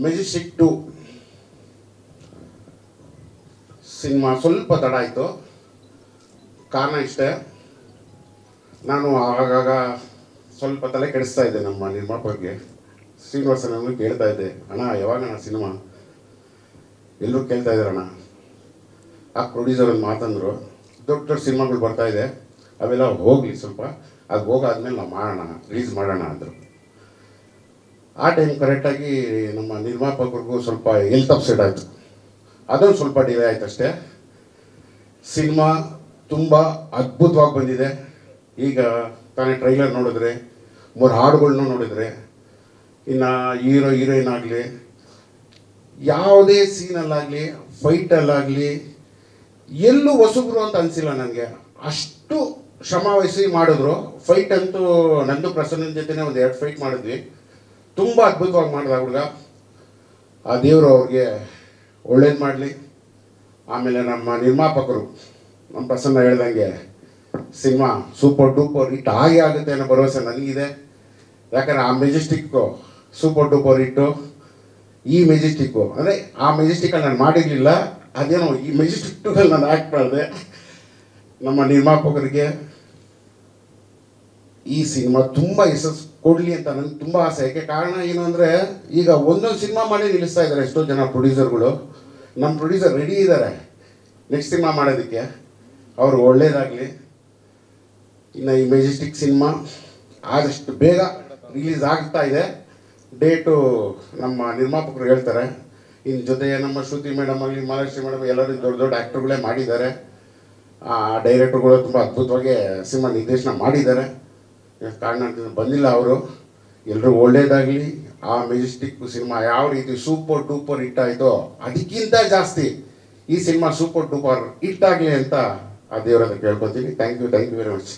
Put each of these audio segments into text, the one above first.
Majestic 2 cinema ಸ್ವಲ್ಪ ತಡ ಆಯಿತು. ಕಾರಣ ಇಷ್ಟೇ, ನಾನು ಆಗಾಗ ಸ್ವಲ್ಪ ತಲೆ ಕೆಡಿಸ್ತಾ ಇದ್ದೆ ನಮ್ಮ ನಿರ್ಮಾಪಕರಿಗೆ. ಶ್ರೀನಿವಾಸನನ್ನು ಕೇಳ್ತಾ ಇದ್ದೆ, ಅಣ್ಣ ಯಾವಾಗಣ್ಣ ಸಿನಿಮಾ, ಎಲ್ಲರೂ ಕೇಳ್ತಾ ಇದ್ದಾರಣ್ಣ. ಆ ಪ್ರೊಡ್ಯೂಸರ್ ಒಂದು ಮಾತಂದರು, ದೊಡ್ಡ ದೊಡ್ಡ ಸಿನಿಮಾಗಳು ಬರ್ತಾ ಇದೆ, ಅವೆಲ್ಲ ಹೋಗಲಿ ಸ್ವಲ್ಪ, ಅದು ಹೋಗಾದ್ಮೇಲೆ ನಾವು ಮಾಡೋಣ, ರಿಲೀಸ್ ಮಾಡೋಣ ಅಂದರು. ಆ ಟೈಮ್ ಕರೆಕ್ಟಾಗಿ ನಮ್ಮ ನಿರ್ಮಾಪಕರಿಗೂ ಸ್ವಲ್ಪ ಹೆಲ್ತ್ ಅಪ್ಸೆಟ್ ಆಯಿತು. ಅದೊಂದು ಸ್ವಲ್ಪ ಡಿಲೇ ಆಯ್ತು ಅಷ್ಟೇ. ಸಿನಿಮಾ ತುಂಬ ಅದ್ಭುತವಾಗಿ ಬಂದಿದೆ. ಈಗ ತಾನೇ ಟ್ರೈಲರ್ ನೋಡಿದ್ರೆ, 3 ಹಾಡುಗಳನ್ನೂ ನೋಡಿದರೆ, ಇನ್ನು ಹೀರೋ ಹೀರೋಯಿನ್ ಆಗಲಿ, ಯಾವುದೇ ಸೀನಲ್ಲಾಗಲಿ, ಫೈಟಲ್ಲಾಗಲಿ ಎಲ್ಲೂ ಹೊಸಬ್ರು ಅಂತ ಅನಿಸಿಲ್ಲ ನನಗೆ. ಅಷ್ಟು ಶ್ರಮ ವಹಿಸಿ ಮಾಡಿದ್ರು. ಫೈಟ್ ಅಂತೂ ನಂದು ಪ್ರಸನ್ನ ಜೊತೆನೇ ಒಂದು 2 ಫೈಟ್ ಮಾಡಿದ್ವಿ. ತುಂಬ ಅದ್ಭುತವಾಗಿ ಮಾಡಿದ ಹುಡುಗ. ಆ ದೇವರು ಅವ್ರಿಗೆ ಒಳ್ಳೇದು ಮಾಡಲಿ. ಆಮೇಲೆ ನಮ್ಮ ನಿರ್ಮಾಪಕರು, ನಮ್ಮ ಪ್ರಸನ್ನ ಹೇಳ್ದಂಗೆ ಸಿನಿಮಾ ಸೂಪರ್ ಡೂಪರ್ ಹಿಟ್ ಹಾಗೆ ಆಗುತ್ತೆ ಅನ್ನೋ ಭರವಸೆ ನನಗಿದೆ. ಯಾಕಂದರೆ ಆ ಮೆಜೆಸ್ಟಿಕ್ಕು ಸೂಪರ್ ಡೂಪರ್ ಹಿಟ್ಟು. ಈ ಮೆಜೆಸ್ಟಿಕ್ಕು ಅಂದರೆ ಆ ಮೆಜೆಸ್ಟಿಕಲ್ಲಿ ನಾನು ಮಾಡಿರಲಿಲ್ಲ, ಅದೇನೋ ಈ ಮೆಜೆಸ್ಟಿಕ್ 2 ನಾನು ಆ್ಯಕ್ಟ್ ಮಾಡಿದೆ. ನಮ್ಮ ನಿರ್ಮಾಪಕರಿಗೆ ಈ ಸಿನಿಮಾ ತುಂಬ ಯಶಸ್ಸು ಕೊಡಲಿ ಅಂತ ನನಗೆ ತುಂಬ ಆಸೆ. ಯಾಕೆ ಕಾರಣ ಏನು ಅಂದರೆ, ಈಗ ಒಂದೊಂದು ಸಿನಿಮಾ ಮಾಡಿ ನಿಲ್ಲಿಸ್ತಾ ಇದ್ದಾರೆ ಎಷ್ಟೋ ಜನ ಪ್ರೊಡ್ಯೂಸರ್ಗಳು. ನಮ್ಮ ಪ್ರೊಡ್ಯೂಸರ್ ರೆಡಿ ಇದ್ದಾರೆ ನೆಕ್ಸ್ಟ್ ಸಿನಿಮಾ ಮಾಡೋದಕ್ಕೆ. ಅವರು ಒಳ್ಳೇದಾಗಲಿ. ಇನ್ನು ಈ ಮೆಜೆಸ್ಟಿಕ್ ಸಿನಿಮಾ ಆದಷ್ಟು ಬೇಗ ರಿಲೀಸ್ ಆಗ್ತಾ ಇದೆ. ಡೇಟು ನಮ್ಮ ನಿರ್ಮಾಪಕರು ಹೇಳ್ತಾರೆ. ಇನ್ನು ಜೊತೆ ನಮ್ಮ ಶ್ರುತಿ ಮೇಡಮ್ ಆಗಲಿ, ಮಹಾಲಕ್ಷ್ಮಿ ಮೇಡಮ್ ಎಲ್ಲರೂ ದೊಡ್ಡ ದೊಡ್ಡ ಆ್ಯಕ್ಟರ್ಗಳೇ ಮಾಡಿದ್ದಾರೆ. ಡೈರೆಕ್ಟರ್ಗಳು ತುಂಬ ಅದ್ಭುತವಾಗಿ ಸಿನಿಮಾ ನಿರ್ದೇಶನ ಮಾಡಿದ್ದಾರೆ. ಕಾರಣ ಬಂದಿಲ್ಲ ಅವರು. ಎಲ್ಲರೂ ಒಳ್ಳೇದಾಗಲಿ. ಆ ಮೆಜೆಸ್ಟಿಕ್ ಸಿನಿಮಾ ಯಾವ ರೀತಿ ಸೂಪರ್ ಡೂಪರ್ ಹಿಟ್ ಆಯಿತೋ ಅದಕ್ಕಿಂತ ಜಾಸ್ತಿ ಈ ಸಿನಿಮಾ ಸೂಪರ್ ಡೂಪರ್ ಹಿಟ್ ಆಗಲಿ ಅಂತ ಆ ದೇವರನ್ನು ಕೇಳ್ಕೊತೀನಿ. Thank you very much.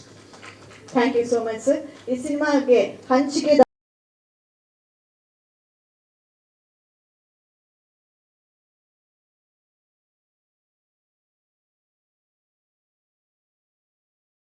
Thank you so much sir. ಈ ಸಿನಿಮಾಗೆ ಹಂಚಿಕೆ